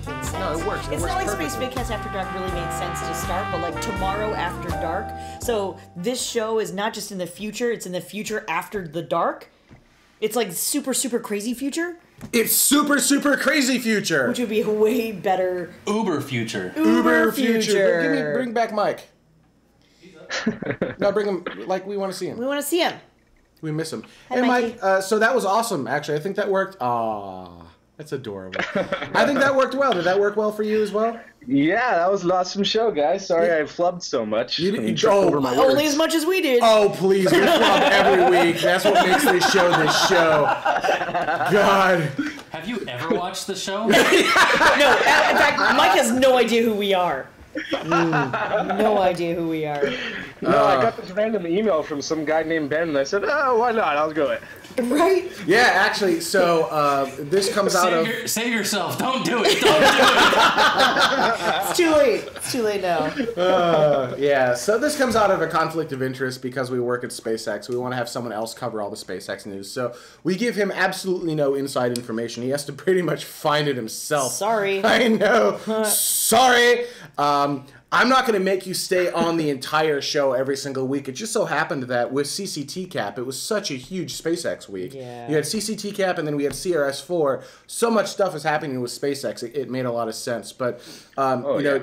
flipping sense. No, it works. It It's works not like Space perfectly. Vidcast After Dark really made sense to start, but like Tomorrow After Dark. So this show is not just in the future; it's in the future after the dark. It's like super, super crazy future. It's super, super crazy future. Which would be a way better. Uber future. Uber future. Bring back Mike. No, bring him. Like we want to see him. We want to see him. We miss him. Hi, Hey, Mikey. Mike. So that was awesome. Actually, I think that worked. Aw, that's adorable. I think that worked well. Did that work well for you as well? Yeah, that was an awesome show, guys. Sorry I flubbed so much. You didn't- and tripped oh, over my Only words. as much as we did. Oh, please. We flub every week. That's what makes this show this show. God. Have you ever watched the show? No, in fact, Mike has no idea who we are. No idea who we are. No, I got this random email from some guy named Ben, and I said, oh, why not? I'll go it. Right? Yeah, actually, so this comes out of... Save yourself. Don't do it. Don't do it. It's too late. It's too late now. Yeah, so this comes out of a conflict of interest because we work at SpaceX. We want to have someone else cover all the SpaceX news. So we give him absolutely no inside information. He has to pretty much find it himself. Sorry. I know. Sorry. I'm not going to make you stay on the entire show every single week. It just so happened that with CCT Cap, it was such a huge SpaceX week. Yeah. You had CCT Cap, and then we had CRS4. So much stuff is happening with SpaceX. It made a lot of sense. But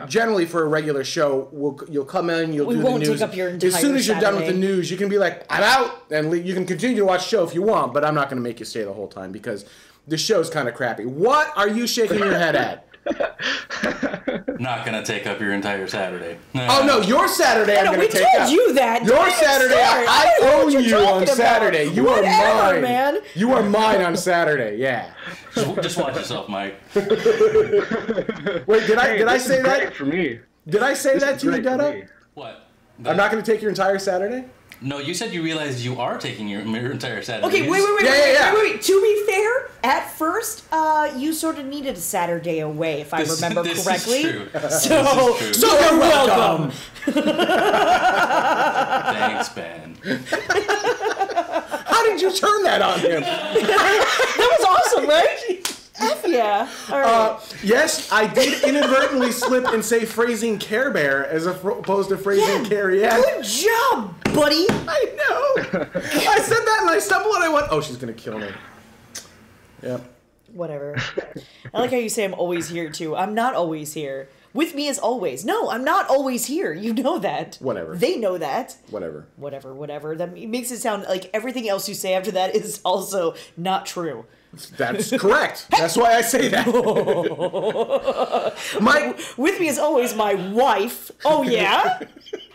generally for a regular show, you'll come in, you'll do the news. We won't take up your entire As soon as you're done with the Saturday. news, you can be like, I'm out, and you can continue to watch the show if you want. But I'm not going to make you stay the whole time because the show's kind of crappy. What are you shaking your head at? Not gonna take up your entire Saturday. Oh no, your Saturday I'm No, gonna we take told up. you that. Your Don't Saturday, start. I don't know own what you're you on talking about. Saturday. You Whatever, are mine. man. You are mine on Saturday. Yeah. Just watch yourself, Mike. Wait, did I say Great that? for me. Did I say This that is to you, great for Dutta? me. What? I'm not gonna take your entire Saturday. No, you said you realized you are taking your entire Saturday. Okay, You wait, just- wait. To be fair, at first, you sort of needed a Saturday away, if I remember this correctly. Is true. So, This is true. so you're welcome. Thanks, Ben. How did you turn that on him? That was awesome, right? F yeah. All right. Yes, I did inadvertently slip and say phrasing Care Bear as opposed to phrasing Carrie Ann. Good job, buddy. I know. I said that and I stumbled and I went, oh, she's gonna kill me. Yep. Whatever. I like how you say I'm always here, too. I'm not always here. With me as always. No, I'm not always here. You know that. Whatever. They know that. Whatever. Whatever. That makes it sound like everything else you say after that is also not true. That's correct. That's why I say that. With me as always, my wife. Oh, yeah?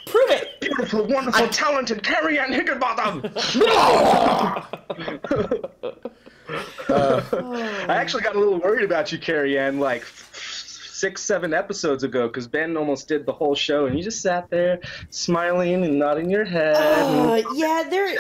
Prove it. Beautiful, wonderful, talented Carrie Ann Higginbottom. I actually got a little worried about you, Carrie Ann, like 6-7 episodes ago, because Ben almost did the whole show, and you just sat there smiling and nodding your head. Yeah, there's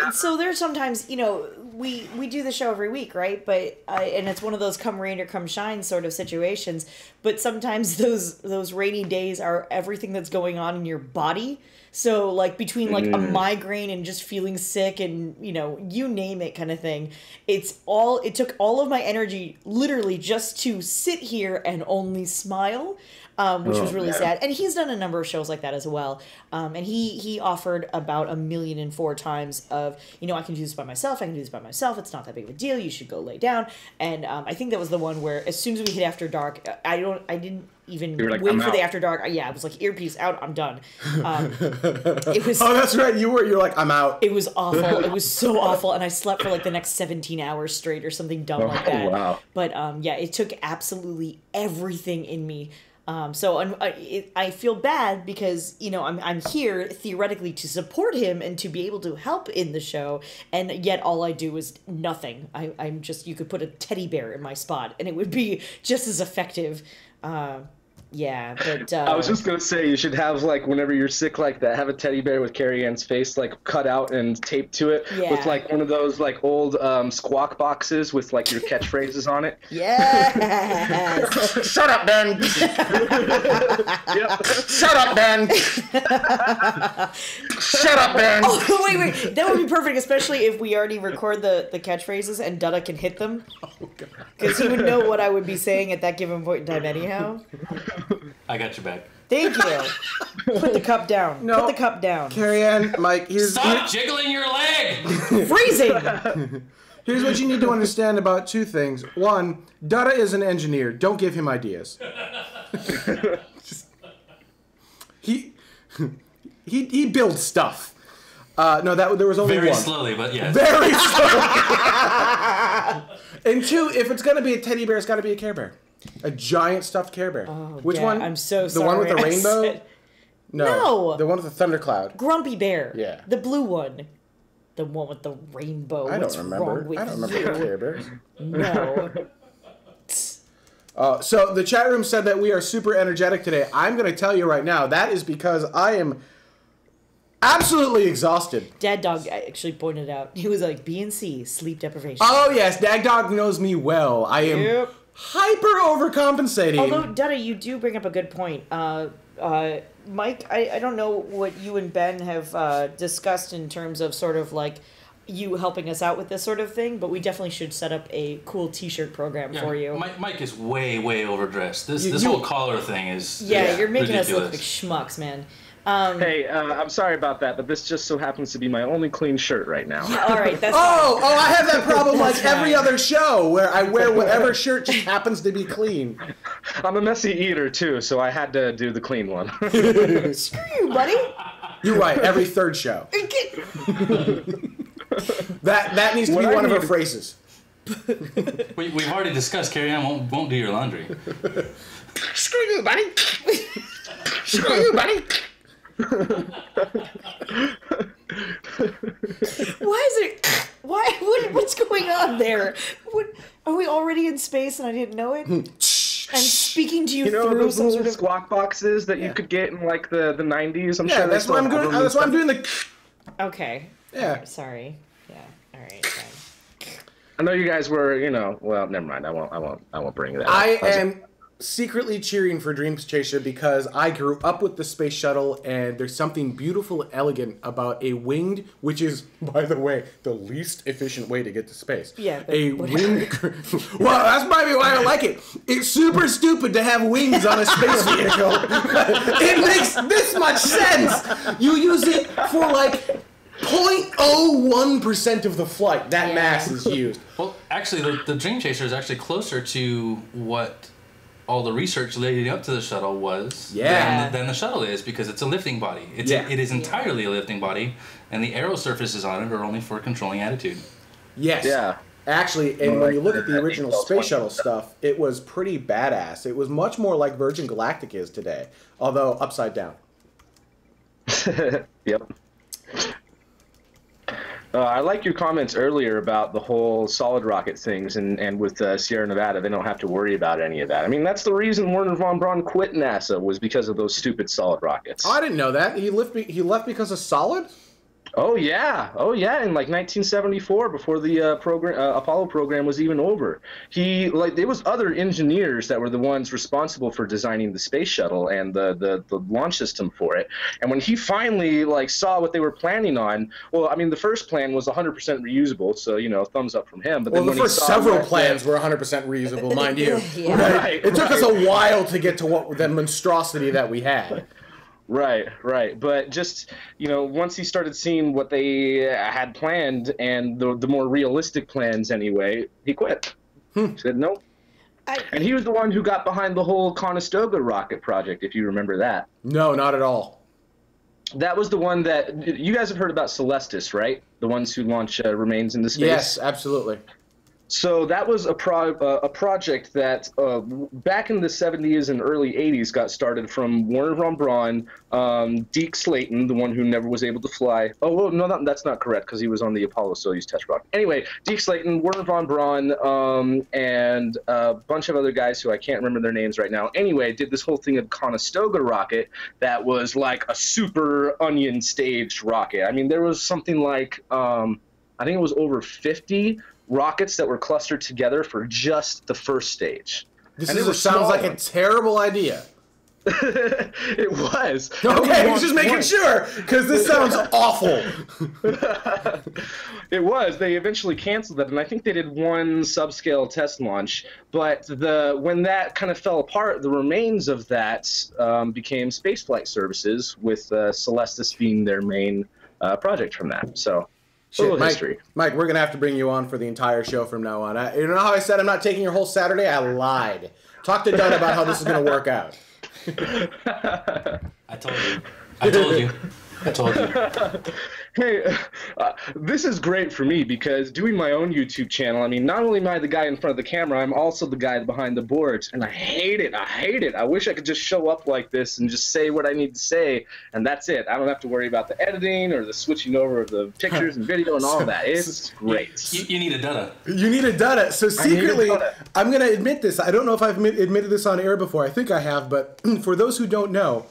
sometimes, we do the show every week, right? But and it's one of those come rain or come shine sort of situations. But sometimes those rainy days are everything that's going on in your body. So like between like a migraine and just feeling sick and you name it kind of thing, it took all of my energy literally just to sit here and only smile. Which was really sad. And he's done a number of shows like that as well. And he offered about 1,000,004 times of, I can do this by myself. It's not that big of a deal. You should go lay down. And I think that was the one where as soon as we hit After Dark, I didn't even like, wait "I'm for out." the After Dark. I was like, earpiece out, I'm done. It was... Oh, that's right. You're like, I'm out. It was awful. It was so awful. And I slept for like the next 17 hours straight or something dumb like that. Wow. But it took absolutely everything in me. So I feel bad because, I'm here theoretically to support him and to be able to help in the show. And yet all I do is nothing. I'm just, you could put a teddy bear in my spot and it would be just as effective. Yeah, but I was just gonna say you should have like whenever you're sick like that, have a teddy bear with Carrie Ann's face like cut out and taped to it with like one of those like old squawk boxes with like your catchphrases on it. Yes. Shut up, Ben. Yep. Shut up, Ben. Shut up, Ben. Oh, wait. That would be perfect, especially if we already record the catchphrases and Dutta can hit them. Oh, God. Because he would know what I would be saying at that given point in time anyhow. I got your back. Thank you. Put the cup down. No. Put the cup down. Carrie Ann, Mike, Stop jiggling your leg! Freezing! here's what you need to understand about two things. One, Dutta is an engineer. Don't give him ideas. He builds stuff. No, there was only Very one. slowly, but yes. Very slowly. And two, if it's gonna be a teddy bear, it's gotta be a Care Bear. A giant stuffed Care Bear. Oh, Which Dad, one? I'm so The sorry. one with the I rainbow? said- No. No. The one with the thundercloud. Grumpy Bear. Yeah. The blue one. The one with the rainbow. I What's don't remember. wrong with I don't remember you? the Care Bears. No. So the chat room said that we are super energetic today. I'm going to tell you right now, that is because I am absolutely exhausted. Dad Dog actually pointed out. He was like, B and C, sleep deprivation. Oh yes, Dag Dog knows me well. I am Yep. hyper overcompensating. Although, Dutta, you do bring up a good point. Mike, I don't know what you and Ben have discussed in terms of sort of like you helping us out with this sort of thing, but we definitely should set up a cool T-shirt program for you. Mike is way overdressed. This whole collar thing is You're making ridiculous. us look like schmucks, man. Hey, I'm sorry about that, but this just so happens to be my only clean shirt right now. All right, that's Oh, I have that problem like That's every fine. other show where I wear whatever shirt just happens to be clean. I'm a messy eater too, so I had to do the clean one. fine. Screw you, buddy. You're right, every third show. That needs to be What I one of her need- phrases. We've already discussed Carrie Ann won't do your laundry. Screw you, buddy. Screw you, buddy. What's going on there? Are we already in space and I didn't know it? I'm speaking to you, You know through those some little sort of... squawk boxes that you could get in like the 90s? I'm Yeah, sure that's why I'm doing. That's why I'm doing the. Okay. Yeah. Sorry. Yeah. All right. Fine. I know you guys were, well, never mind. I won't bring that up. I am secretly cheering for Dreams Chaser because I grew up with the space shuttle, and there's something beautiful, elegant about a winged, which is, by the way, the least efficient way to get to space. Yeah, but A whatever. winged. Well, that's maybe why I like it. It's super stupid to have wings on a space vehicle. It makes this much sense. You use it for like 0.01% of the flight. That mass is used. Well, actually, the Dream Chaser is actually closer to what all the research leading up to the shuttle was than the shuttle is, because it's a lifting body. It is entirely a lifting body, and the aero surfaces on it are only for controlling attitude. Yes. Yeah. Actually, and when you look at the original space shuttle stuff, it was pretty badass. It was much more like Virgin Galactic is today, although upside down. Yep. I like your comments earlier about the whole solid rocket things, and with Sierra Nevada, they don't have to worry about any of that. I mean, that's the reason Werner von Braun quit NASA, was because of those stupid solid rockets. Oh, I didn't know that. He left because of solid? Oh yeah, in like 1974, before the Apollo program was even over. There was other engineers that were the ones responsible for designing the space shuttle and the launch system for it. And when he finally saw what they were planning on, well, I mean, the first plan was 100% reusable, so thumbs up from him. But then Well, the when he first saw several that- plans were 100% reusable, mind you. Yeah. Right, It took us right. a while to get to the monstrosity that we had. Right. But just, once he started seeing what they had planned, and the more realistic plans anyway, he quit. He said no. And he was the one who got behind the whole Conestoga rocket project, if you remember that. No, not at all. That was the one that, you guys have heard about Celestis, right? The ones who launch remains into space? Yes, absolutely. So that was a project that back in the 70s and early 80s got started from Werner von Braun, Deke Slayton, the one who never was able to fly. Oh, well, no, that's not correct because he was on the Apollo-Soyuz test rocket. Anyway, Deke Slayton, Werner von Braun, and a bunch of other guys who I can't remember their names right now. Anyway, did this whole thing of Conestoga rocket that was like a super onion staged rocket. I mean, there was something like, I think it was over 50 rockets that were clustered together for just the first stage. Sounds like a terrible idea. It was. Okay, just making sure, because this sounds awful. It was. They eventually canceled it, and I think they did one subscale test launch. But when that kind of fell apart, the remains of that became spaceflight services, with Celestis being their main project from that. So. Shit, Mike, we're going to have to bring you on for the entire show from now on. You know how I said I'm not taking your whole Saturday? I lied. Talk to Doug about how this is going to work out. I told you. I told you. I told you. Hey, this is great for me because doing my own YouTube channel, I mean, not only am I the guy in front of the camera, I'm also the guy behind the boards, and I hate it. I hate it. I wish I could just show up like this and just say what I need to say, and that's it. I don't have to worry about the editing or the switching over of the pictures and video and all of that. It's great. You need a data. You need a data. So secretly, I'm going to admit this. I don't know if I've admitted this on air before. I think I have, but for those who don't know,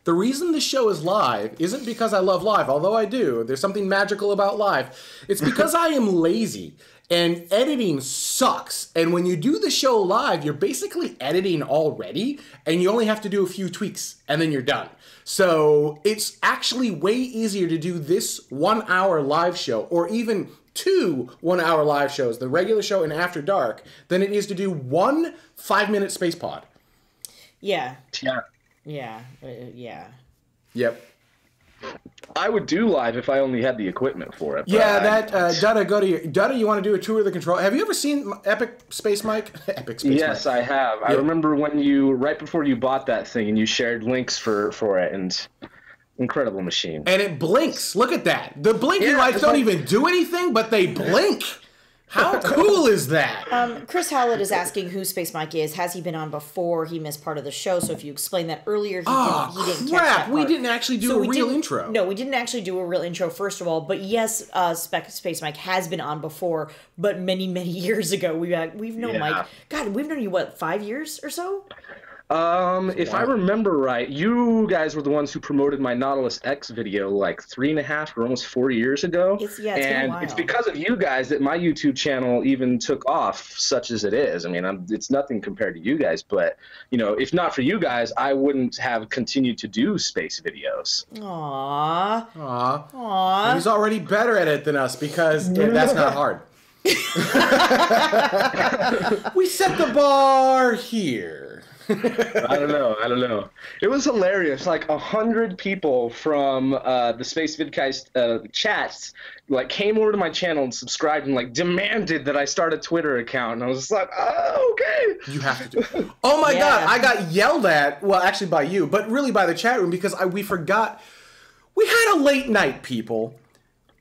the reason the show is live isn't because I love live, although I do. There's something magical about live. It's because I am lazy, and editing sucks. And when you do the show live, you're basically editing already, and you only have to do a few tweaks, and then you're done. So it's actually way easier to do this 1 hour live show, or even 2 1-hour live shows, the regular show and After Dark, than it is to do 1 5-minute space pod. Yeah. Yeah. Yeah, yeah. Yep. I would do live if I only had the equipment for it. Yeah, Dutta, you want to do a tour of the control? Have you ever seen Epic Space Mike? Epic Space Yes, Mike. I have. Yep. I remember when right before you bought that thing, and you shared links for it, and incredible machine. And it blinks. Look at that. The blinking lights don't even do anything, but they blink. How cool is that? Chris Howlett is asking who Space Mike is. Has he been on before? He missed part of the show, so if you explained that earlier, he didn't catch that part. We didn't actually do a real intro. No, we didn't actually do a real intro, first of all. But yes, Space Mike has been on before, but many, many years ago. We've known Mike. God, we've known you, 5 years or so? If I remember right, you guys were the ones who promoted my Nautilus X video like 3.5 or almost 4 years ago. It's been a while. It's because of you guys that my YouTube channel even took off, such as it is. I mean, it's nothing compared to you guys, but if not for you guys, I wouldn't have continued to do space videos. Aww. He's already better at it than us because that's not hard. We set the bar here. I don't know. It was hilarious. Like 100 people from the Space Vidcast chats came over to my channel and subscribed and demanded that I start a Twitter account. And I was just like, oh, okay. You have to do it. Oh my God, I got yelled at. Well, actually by you, but really by the chat room because we forgot. We had a late night, people.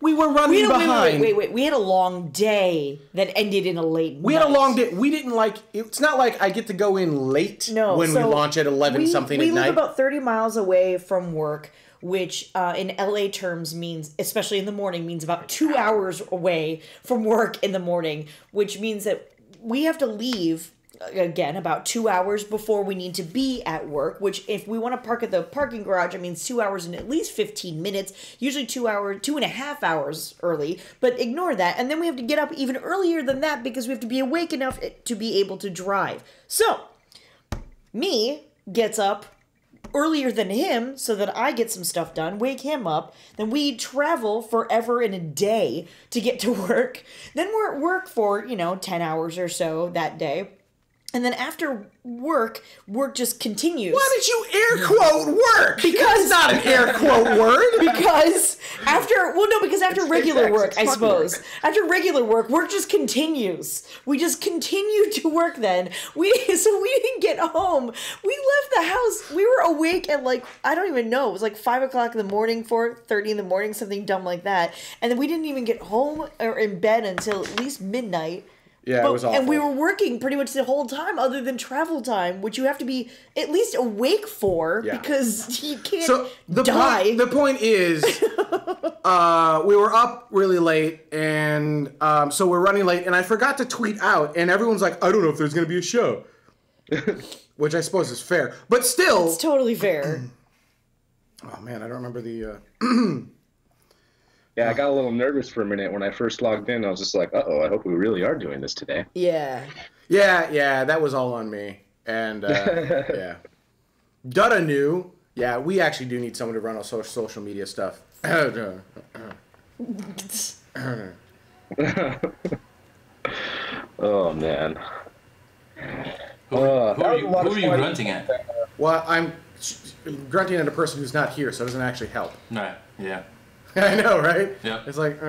We were running behind. Wait. We had a long day that ended in a late night. We had a long day. We didn't it's not like I get to go in late when we launch at 11-something at night. We live about 30 miles away from work, which in LA terms means, especially in the morning, means about 2 hours away from work in the morning, which means that we have to leave again about 2 hours before we need to be at work, which if we want to park at the parking garage, it means 2 hours and at least 15 minutes, usually 2.5 hours early, but ignore that. And then we have to get up even earlier than that because we have to be awake enough to be able to drive. So me gets up earlier than him so that I get some stuff done, wake him up, then we travel forever in a day to get to work. Then we're at work for, 10 hours or so that day. And then after work just continues. Why did you air quote work? Because it's not an air quote word. Because after regular work, I suppose. After regular work just continues. We just continue to work then. So we didn't get home. We left the house. We were awake at I don't even know. It was 5 o'clock in the morning, 4:30 in the morning, something dumb like that. And then we didn't even get home or in bed until at least midnight. Yeah, it was awful. And we were working pretty much the whole time other than travel time, which you have to be at least awake for because you can't die. The point is, we were up really late, and so we're running late, and I forgot to tweet out, and everyone's like, I don't know if there's going to be a show. Which I suppose is fair. But still... It's totally fair. Oh, man, I don't remember the... Yeah, I got a little nervous for a minute when I first logged in. I was just like, uh-oh, I hope we really are doing this today. Yeah. Yeah, that was all on me. And, yeah. Dutta knew. Yeah, we actually do need someone to run our social media stuff. Oh, man. Who are you grunting at? Well, I'm grunting at a person who's not here, so it doesn't actually help. Right, yeah. I know, right? Yeah. It's like,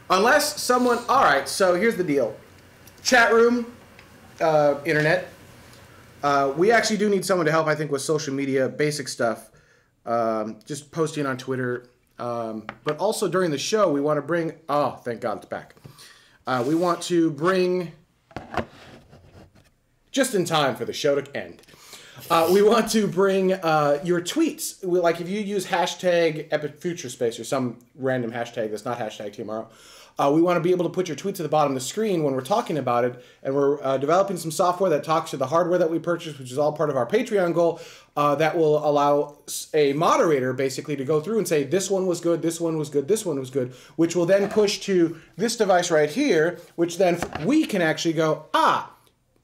unless someone... All right, so here's the deal. Chat room, internet. We actually do need someone to help, I think, with social media, basic stuff. Just posting on Twitter. But also during the show, we want to bring... Oh, thank God it's back. We want to bring... Just in time for the show to end. We want to bring your tweets. Like if you use hashtag Epic Future Space or some random hashtag that's not hashtag TMRO, we want to be able to put your tweets at the bottom of the screen when we're talking about it. And we're developing some software that talks to the hardware that we purchased, which is all part of our Patreon goal, that will allow a moderator basically to go through and say, this one was good, this one was good, this one was good, which will then push to this device right here, which then we can actually go,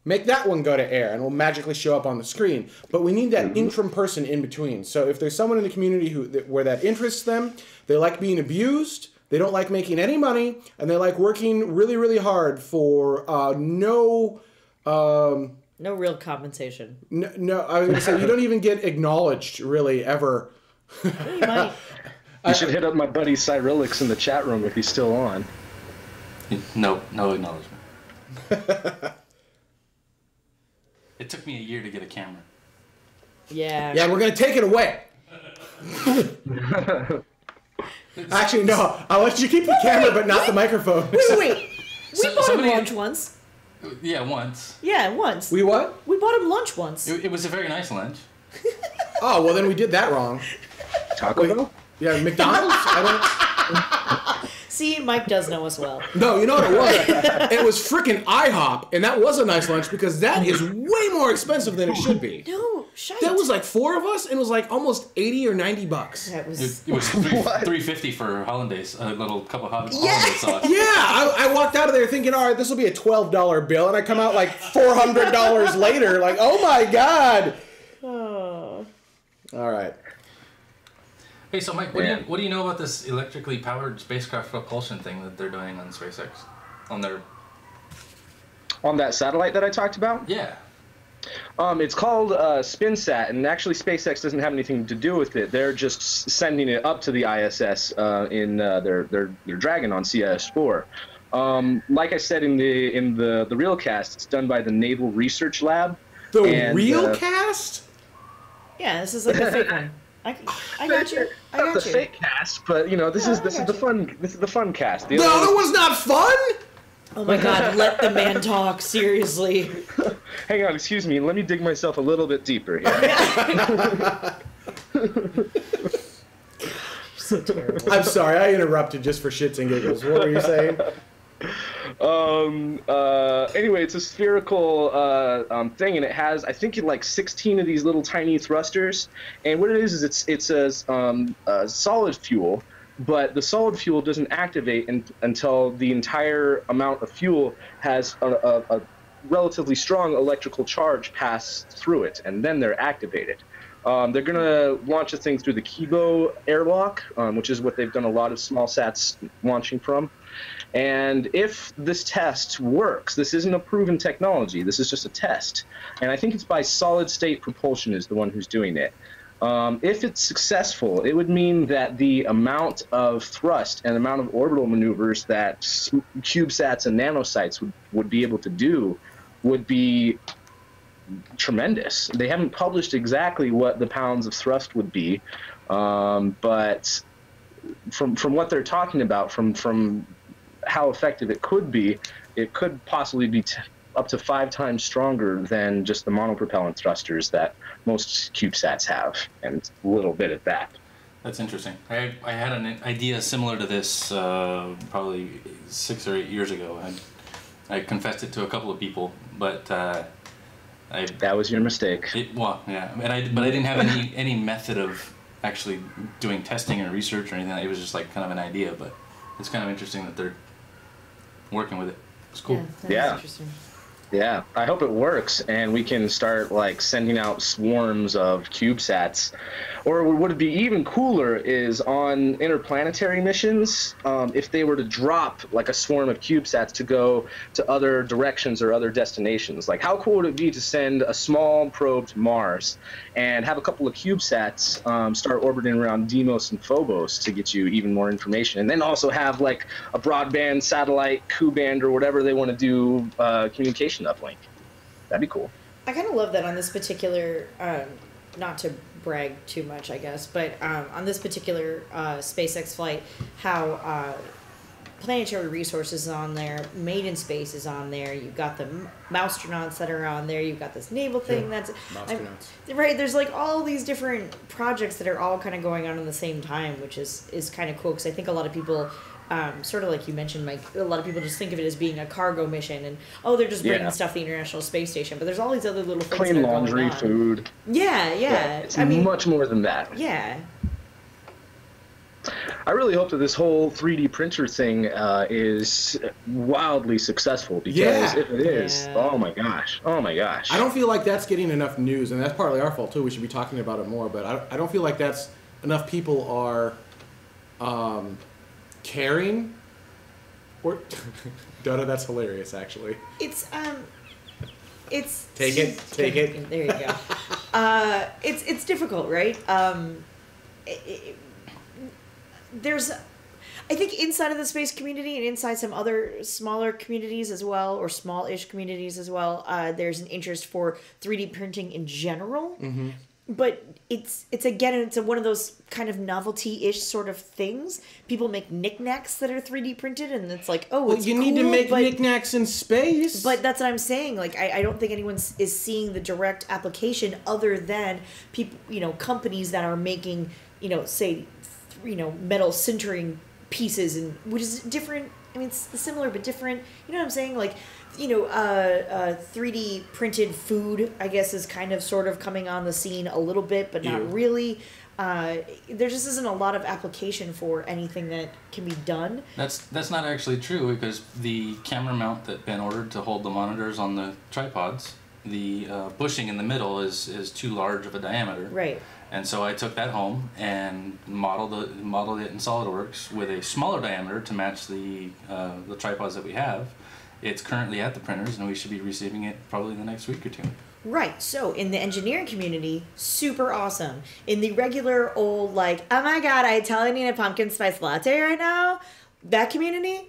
make that one go to air, and will magically show up on the screen. But we need that interim person in between. So if there's someone in the community where that interests them, they like being abused, they don't like making any money, and they like working really, really hard for no real compensation. No, I was going to say, you don't even get acknowledged, really, ever. You might. You should hit up my buddy Cyrillix in the chat room if he's still on. No acknowledgement. It took me a year to get a camera. Yeah. Yeah, we're going to take it away. Actually, no. I'll let you keep the camera, but not the microphone. Wait. We bought him lunch once. Yeah, once. Yeah, once. We what? We bought him lunch once. It was a very nice lunch. Oh, well, then we did that wrong. Taco Bell? Yeah, McDonald's? I don't... See, Mike does know us well. No, you know what it was? It was freaking IHOP, and that was a nice lunch because that is way more expensive than it should be. No, shite. That was like 4 of us, and it was like almost 80 or 90 bucks. That was... It was $3.50 for hollandaise, a little cup of hollandaise sauce. Yeah, I walked out of there thinking, all right, this will be a $12 bill, and I come out like $400 later, like, oh my God. Oh. All right. Hey, so Mike, what do you know about this electrically powered spacecraft propulsion thing that they're doing on SpaceX? On that satellite that I talked about? Yeah. It's called SpinSat, and actually SpaceX doesn't have anything to do with it. They're just sending it up to the ISS in their Dragon on CIS-4. Like I said in the real cast, it's done by the Naval Research Lab. The real cast? Yeah, this is like the fake one. I got you. I got you. The fake cast, but you know this is the fun cast. The other was not fun. Oh my God! Let the man talk. Seriously. Hang on, excuse me. Let me dig myself a little bit deeper here. So terrible. I'm sorry, I interrupted just for shits and giggles. What were you saying? Anyway, it's a spherical thing, and it has, I think, like 16 of these little tiny thrusters. And what it is it's a solid fuel, but the solid fuel doesn't activate until the entire amount of fuel has a relatively strong electrical charge pass through it, and then they're activated. They're going to launch a thing through the Kibo airlock, which is what they've done a lot of small sats launching from. And if this test works, this isn't a proven technology, this is just a test. And I think it's by Solid State Propulsion is the one who's doing it. If it's successful, it would mean that the amount of thrust and amount of orbital maneuvers that CubeSats and nanosites would be able to do would be tremendous. They haven't published exactly what the pounds of thrust would be, but from what they're talking about, from how effective it could be, it could possibly be up to 5 times stronger than just the monopropellant thrusters that most CubeSats have, and a little bit at that. That's interesting. I had an idea similar to this probably 6 or 8 years ago. I confessed it to a couple of people, but that was your mistake. Well, yeah, but I didn't have any method of actually doing testing or research or anything. It was just like kind of an idea, but it's kind of interesting that they're working with it. It's cool. Yeah. Interesting. Yeah, I hope it works and we can start like sending out swarms of CubeSats. Or what would be even cooler is on interplanetary missions, if they were to drop like a swarm of CubeSats to go to other directions or other destinations. Like how cool would it be to send a small probe to Mars and have a couple of CubeSats start orbiting around Deimos and Phobos to get you even more information, and then also have like a broadband satellite, Ku-band, or whatever they want to do communication uplink. That'd be cool. I kind of love that on this particular, not to brag too much, I guess, but on this particular SpaceX flight, how planetary resources is on there, Made in Space is on there, you've got the Moustronauts that are on there, you've got this naval thing that's... Right, there's like all these different projects that are all kind of going on at the same time, which is kind of cool, because I think a lot of people... sort of like you mentioned, Mike, a lot of people just think of it as being a cargo mission and, they're just bringing stuff to the International Space Station. But there's all these other little things. Clean laundry, food. Yeah. It's much more than that. Yeah. I really hope that this whole 3D printer thing is wildly successful, because if it is, oh my gosh. I don't feel like that's getting enough news, and that's partly our fault too. We should be talking about it more, but I don't feel like that's enough people are... caring, or Donna, that's hilarious. Actually, it's take it. There you go. It's difficult, right? There's, I think, inside of the space community and inside some other smaller communities as well, or small-ish communities as well, there's an interest for 3D printing in general. Mm-hmm. But it's one of those kind of novelty-ish sort of things. People make knickknacks that are 3D printed, and it's like, it's you cool, need to make knickknacks in space. But that's what I'm saying. Like, I don't think anyone is seeing the direct application other than people, companies that are making, say, metal sintering pieces, and which is different. I mean, it's similar but different. You know what I'm saying? Like, 3D printed food, I guess, is kind of sort of coming on the scene a little bit, but not really. There just isn't a lot of application for anything that can be done. That's not actually true, because the camera mount that Ben ordered to hold the monitors on the tripods, the bushing in the middle is too large of a diameter. Right. And so I took that home and modeled it in SolidWorks with a smaller diameter to match the tripods that we have. It's currently at the printers, and we should be receiving it probably in the next week or two. Right. So in the engineering community, super awesome. In the regular old, like, oh my god, I totally need a pumpkin spice latte right now, that community,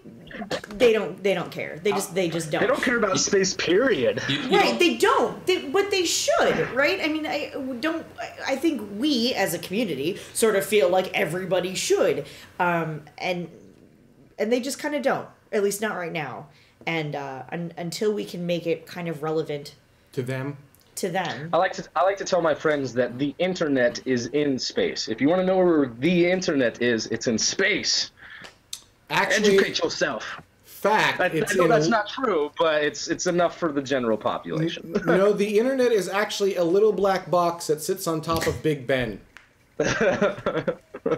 they don't care. They just don't. They don't care about space, period. Right, they don't. But they should, right? I mean, I think we as a community sort of feel like everybody should, and they just kind of don't. At least not right now. And until we can make it kind of relevant to them. I like to tell my friends that the internet is in space. If you want to know where the internet is, it's in space. Actually, educate yourself. Fact. I know that's not true, but it's enough for the general population. The internet is actually a little black box that sits on top of Big Ben.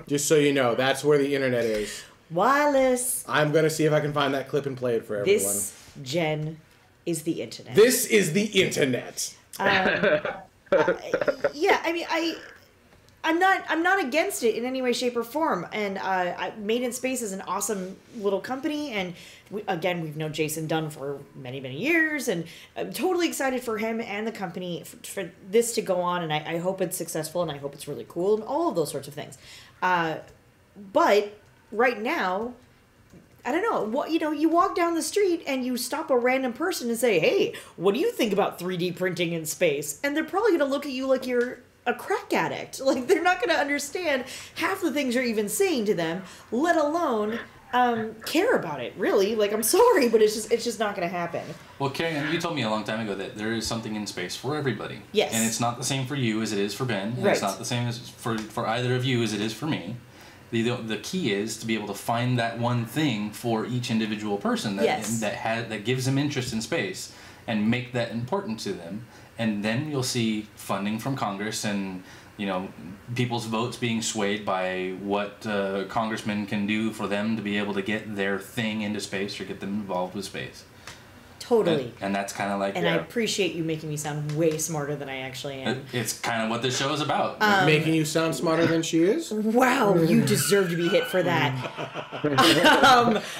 Just so you know, that's where the internet is. Wireless. I'm going to see if I can find that clip and play it for everyone. This, Jen, is the internet. This is the internet. Yeah, I mean, I'm not against it in any way, shape, or form. And Made in Space is an awesome little company. And we've known Jason Dunn for many, many years. And I'm totally excited for him and the company for this to go on. And I hope it's successful, and I hope it's really cool, and all of those sorts of things. But right now, I don't know. You walk down the street and you stop a random person and say, "Hey, what do you think about 3D printing in space?" And they're probably going to look at you like you're a crack addict. Like, they're not going to understand half the things you're even saying to them, let alone care about it, really. Like, I'm sorry, but it's just not going to happen. Well, Carrie, you told me a long time ago that there is something in space for everybody. Yes. And it's not the same for you as it is for Ben. And Right. It's not the same as for either of you as it is for me. The key is to be able to find that one thing for each individual person that gives them interest in space and make that important to them. And then you'll see funding from Congress and, you know, people's votes being swayed by what congressmen can do for them to be able to get their thing into space or get them involved with space. Totally. And that's kind of like... And I appreciate you making me sound way smarter than I actually am. It's kind of what this show is about. Making you sound smarter than she is? Wow, you deserve to be hit for that.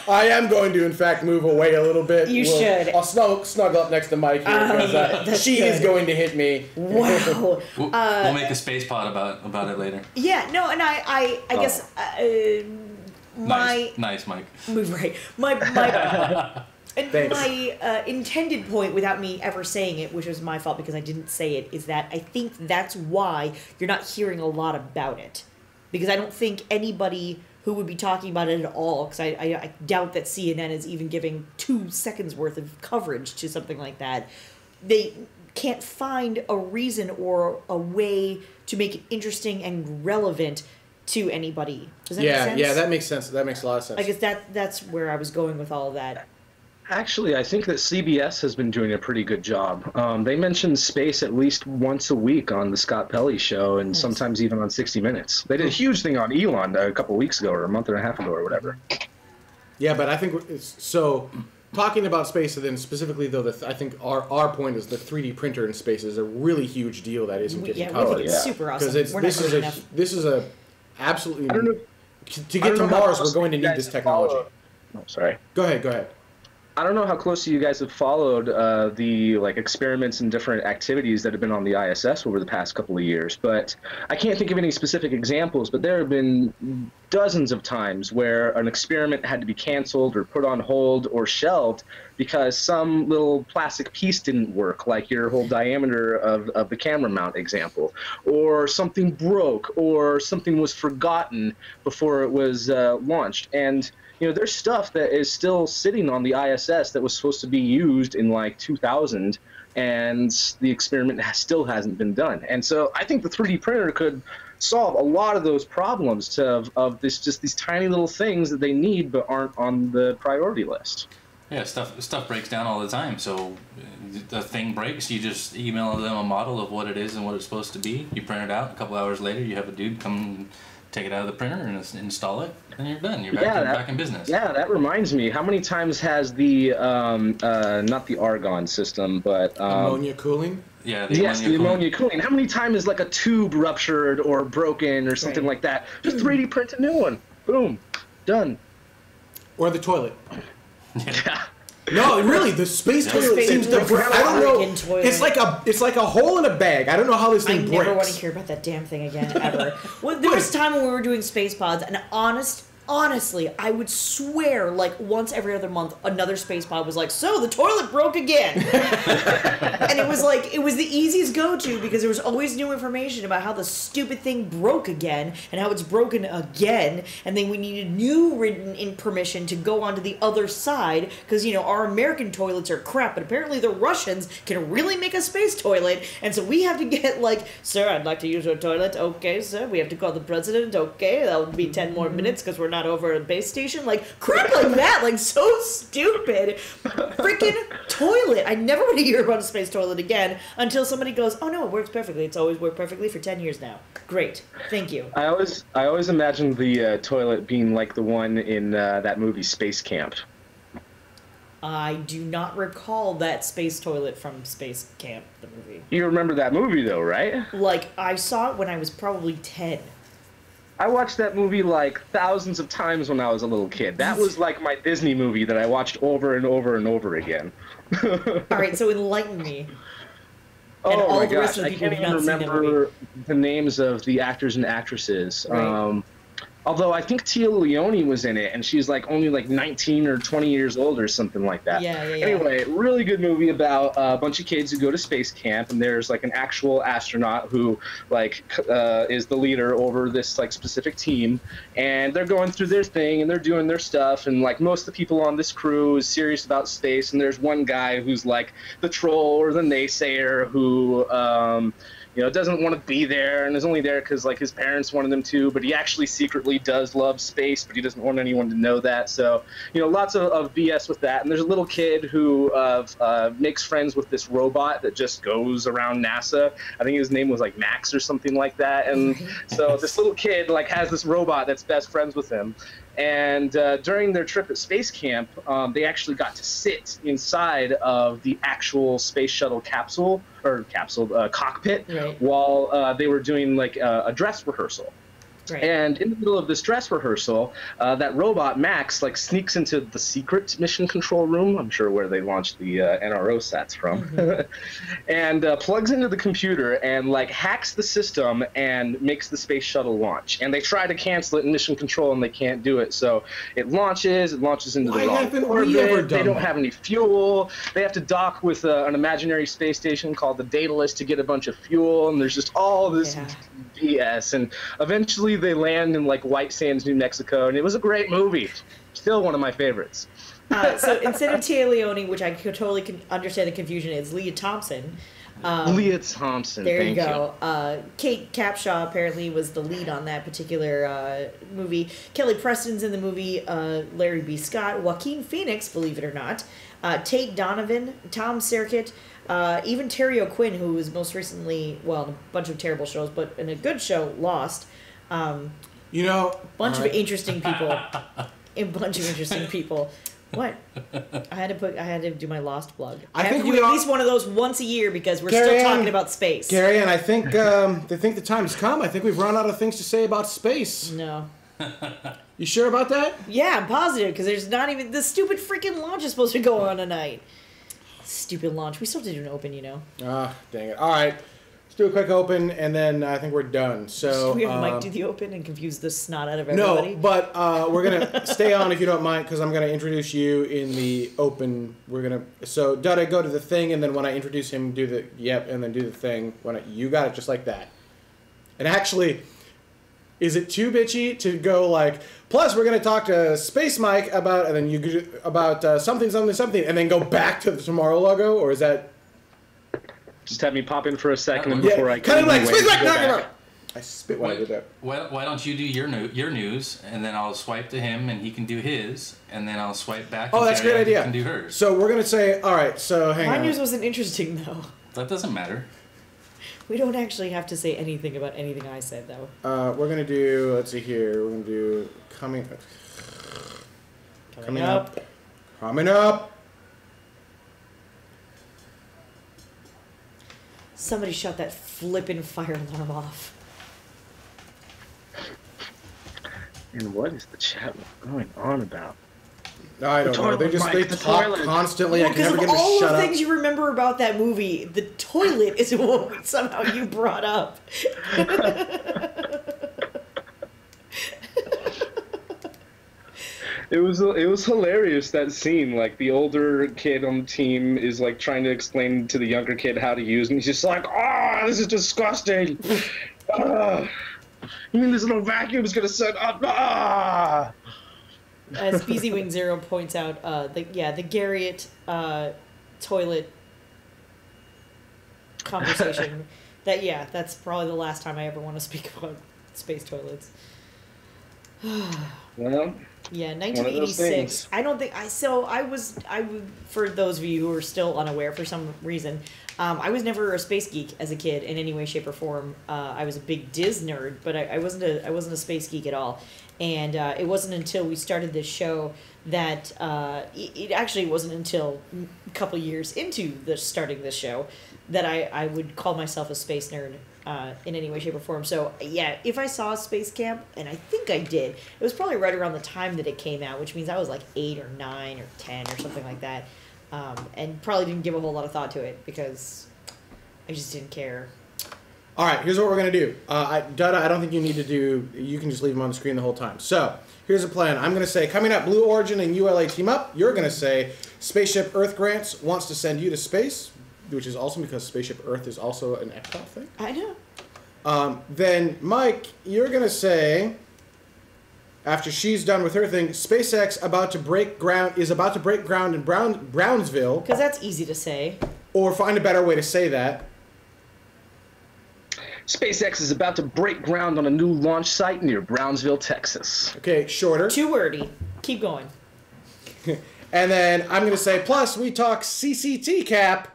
I am going to, in fact, move away a little bit. You should. I'll snuggle up next to Mike here because she is going to hit me. Wow. We'll make a space pod about it later. Yeah, no, and I guess Nice, Mike. Right. And my intended point, without me ever saying it, which was my fault because I didn't say it, is that I think that's why you're not hearing a lot about it. Because I don't think anybody who would be talking about it at all, because I doubt that CNN is even giving 2 seconds worth of coverage to something like that, they can't find a reason or a way to make it interesting and relevant to anybody. Does that make sense? Yeah, that makes sense. That makes a lot of sense. I guess that's where I was going with all of that. Actually, I think that CBS has been doing a pretty good job. They mention space at least once a week on the Scott Pelley show, and sometimes even on 60 Minutes. They did a huge thing on Elon a couple weeks ago, or a month and a half ago, or whatever. Yeah, but I think it's so. Talking about space, and then specifically though, I think our point is the 3D printer in space is a really huge deal that isn't getting covered. We think it's super awesome. Because this is a absolutely. I don't know. To get to Mars, we're going to need this technology. Oh, sorry. Go ahead. I don't know how closely you guys have followed the experiments and different activities that have been on the ISS over the past couple of years, but I can't think of any specific examples, but there have been dozens of times where an experiment had to be canceled or put on hold or shelved because some little plastic piece didn't work, like your whole diameter of the camera mount example, or something broke, or something was forgotten before it was launched. And you know, there's stuff that is still sitting on the ISS that was supposed to be used in 2000, and the experiment still hasn't been done. And so I think the 3D printer could solve a lot of those problems of these tiny little things that they need but aren't on the priority list. Yeah, stuff breaks down all the time. So the thing breaks, you just email them a model of what it is and what it's supposed to be. You print it out. A couple hours later, you have a dude come take it out of the printer and install it, and you're done. You're back in business. Yeah, that reminds me. How many times has the not the argon system, but ammonia cooling? Yeah, the ammonia cooling. How many times is a tube ruptured or broken or something like that? Just 3D print a new one. Boom, done. Or the toilet. Yeah. No, really, the space toilet seems to break. I don't know. It's like a hole in a bag. I don't know how this thing breaks. I never want to hear about that damn thing again, ever. Well, there was a time when we were doing space pods, and honestly, I would swear, once every other month, another space pod was like, so the toilet broke again. And it was the easiest go-to because there was always new information about how the stupid thing broke again and how it's broken again. And then we needed new written permission to go onto the other side because, our American toilets are crap, but apparently the Russians can really make a space toilet. And so we have to get sir, I'd like to use your toilet. Okay, sir. We have to call the president. Okay, that'll be 10 more minutes because we're not over a base station, crap like that, so stupid. Freaking toilet. I never want to hear about a space toilet again until somebody goes, oh no, it works perfectly. It's always worked perfectly for 10 years now. Great. Thank you. I always imagined the toilet being like the one in that movie Space Camp. I do not recall that space toilet from Space Camp, the movie. You remember that movie though, right? I saw it when I was probably 10. I watched that movie thousands of times when I was a little kid. That was my Disney movie that I watched over and over and over again. All right, so enlighten me. Oh my gosh, I can't even remember the names of the actors and actresses. Right. Although I think Tia Leone was in it, and she's like only like 19 or 20 years old or something like that. Yeah. Anyway, really good movie about a bunch of kids who go to space camp, and there's like an actual astronaut who like is the leader over this like specific team, and they're going through their thing and they're doing their stuff, and like most of the people on this crew is serious about space, and there's one guy who's like the troll or the naysayer who doesn't want to be there and is only there because like his parents wanted him to, but he actually secretly does love space, but he doesn't want anyone to know that. So, lots of BS with that. And there's a little kid who makes friends with this robot that just goes around NASA. I think his name was like Max or something like that. And so this little kid like has this robot that's best friends with him. And during their trip at space camp, they actually got to sit inside of the actual space shuttle cockpit while they were doing like a dress rehearsal. Right. And in the middle of this dress rehearsal, that robot, Max, like sneaks into the secret mission control room, I'm sure where they launched the NRO sats from, and plugs into the computer and like hacks the system and makes the space shuttle launch. And they try to cancel it in mission control and they can't do it. So it launches into the wrong orbit. They don't have any fuel. They have to dock with an imaginary space station called the Daedalus to get a bunch of fuel. And there's just all this BS. And eventually they land in like White Sands, New Mexico, and it was a great movie. Still one of my favorites. So instead of Tia Leone, which I could totally understand the confusion, it's Leah Thompson. Leah Thompson. There you go. Kate Capshaw apparently was the lead on that particular movie. Kelly Preston's in the movie. Larry B. Scott, Joaquin Phoenix, believe it or not, Tate Donovan, Tom Serkett. Even Terry O'Quinn, who was most recently, in a bunch of terrible shows, but in a good show, Lost. Bunch of interesting people. A bunch of interesting people. What? I had to do my Lost plug. I have to do at least one of those once a year because we're still talking about space. Gary, and I think the time's come. I think we've run out of things to say about space. No. You sure about that? Yeah, I'm positive because there's not even the stupid freaking launch is supposed to go on tonight. Stupid launch. We still have to do an open, Dang it. All right. Let's do a quick open, and then I think we're done. So we have Mike do the open and confuse the snot out of everybody? No, but we're going to stay on if you don't mind, because I'm going to introduce you in the open. So, Dada, go to the thing, and then when I introduce him, do the yep, and then do the thing. You got it just like that. And actually, is it too bitchy to go like, plus we're going to talk to Space Mike about, and then about something, and then go back to the Tomorrow logo, or is that... Just have me pop in for a second before I kind of like Space Mike, I spit when I did that. Why don't you do your news, and then I'll swipe to him, and he can do his, and then I'll swipe back. Oh, that's a great idea. Can do hers. So we're going to say, all right, so hang on. My news wasn't interesting, though. That doesn't matter. We don't actually have to say anything about anything I said, though. We're going to do, let's see here, we're going to do coming up. Somebody shut that flippin' fire alarm off. And what is the chat going on about? I don't know. They talk constantly. I can never get them to shut up. All the things you remember about that movie, the toilet is what somehow you brought up. It was hilarious, that scene. Like, the older kid on the team is like trying to explain to the younger kid how to use, and he's just like, this is disgusting. You mean this little vacuum is gonna set up? As BZ Wing Zero points out, the Garriott toilet conversation. That's probably the last time I ever want to speak about space toilets. Well. Yeah, 1986. I don't think I was for those of you who are still unaware for some reason, I was never a space geek as a kid in any way, shape, or form. I was a big Diz nerd, but I wasn't a space geek at all. And it wasn't until we started this show that it actually wasn't until a couple years into starting this show that I would call myself a space nerd in any way, shape, or form. So, yeah, if I saw Space Camp, and I think I did, it was probably right around the time that it came out, which means I was like 8 or 9 or 10 or something like that, and probably didn't give a whole lot of thought to it because I just didn't care. All right, here's what we're going to do. Dada, I don't think you need to do... You can just leave them on the screen the whole time. So, here's the plan. I'm going to say, coming up, Blue Origin and ULA team up. You're going to say, Spaceship Earth Grants wants to send you to space, which is awesome because Spaceship Earth is also an XCOM thing. I know. Then, Mike, you're going to say, after she's done with her thing, SpaceX is about to break ground in Brownsville. Because that's easy to say. Or find a better way to say that. SpaceX is about to break ground on a new launch site near Brownsville, Texas. Okay, shorter. Too wordy. Keep going. And then I'm going to say, plus we talk CCT cap,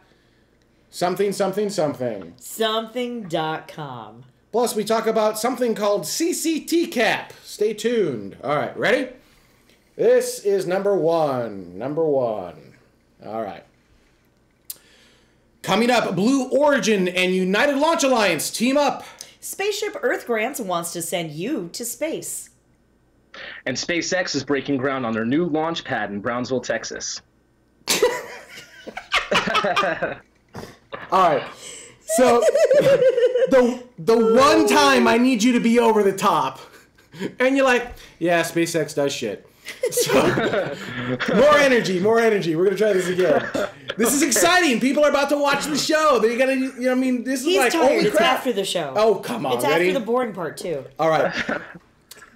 something. Something.com. Plus we talk about something called CCT cap. Stay tuned. All right, ready? This is number one. All right. Coming up, Blue Origin and United Launch Alliance team up. Spaceship Earth Grants wants to send you to space. And SpaceX is breaking ground on their new launch pad in Brownsville, Texas. All right. So, the one time I need you to be over the top, and you're like, yeah, SpaceX does shit. So, more energy. We're going to try this again. This is exciting. People are about to watch the show. They're going to, you know, I mean, this is He's like, tired. holy It's crap. after the show. Oh, come on. It's Ready? after the boring part, too. All right.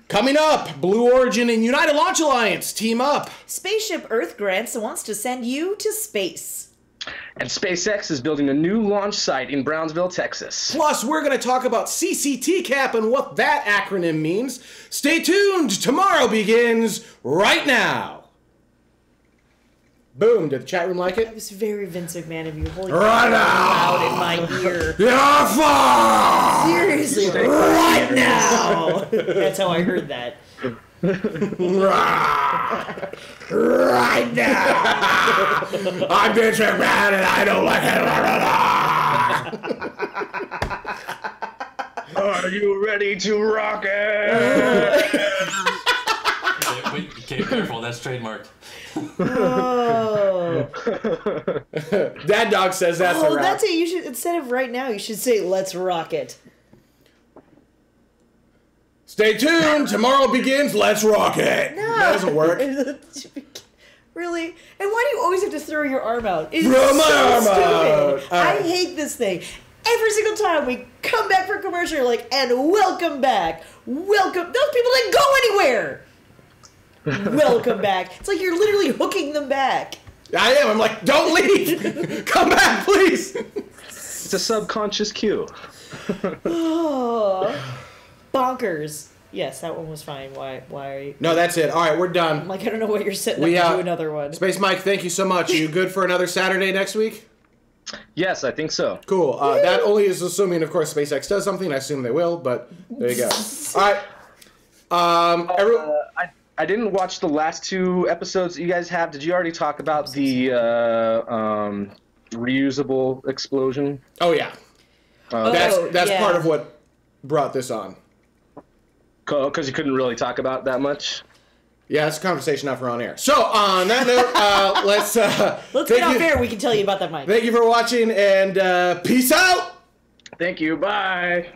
Coming up, Blue Origin and United Launch Alliance team up. Spaceship Earth Grants wants to send you to space. And SpaceX is building a new launch site in Brownsville, Texas. Plus, we're going to talk about CCT cap and what that acronym means. Stay tuned. Tomorrow begins right now. Boom. Did the chat room like It it? was very Vince McMahon of you. Holy Right now. loud in my ear. You're far. Seriously, right now. That's how I heard that. Right now. I'm Vince McMahon and I don't like it. Are you ready to rock it? Wait, okay, careful, that's trademarked. Oh. Dad Dog says that's a wrap. That's it. You should, instead of right now, you should say, let's rock it. Stay tuned. Tomorrow begins. Let's rock it. No. That doesn't work. Really? And why do you always have to throw your arm out? It's Throw my so arm stupid. out. I hate this thing. Every single time we come back for commercial, you're like, and welcome back. Welcome. Those people didn't go anywhere. Welcome back. It's like you're literally hooking them back. I am. I'm like, don't leave. Come back, please. It's a subconscious cue. Oh. Bonkers. Yes, that one was fine. Why are you... No, that's it. All right, we're done. I'm like, I don't know what you're setting up to do another one. Space Mike, thank you so much. Are you good for another Saturday next week? Yes, I think so. Cool. That only is assuming, of course, SpaceX does something. I assume they will, but there you go. All right. I didn't watch the last two episodes that you guys have. Did you already talk about the reusable explosion? Oh, yeah. That's yeah. part of what brought this on. Because you couldn't really talk about that much? Yeah, it's a conversation not for on air. So, on that note, let's get off air. We can tell you about that, Mike. Thank you for watching, and peace out! Thank you. Bye.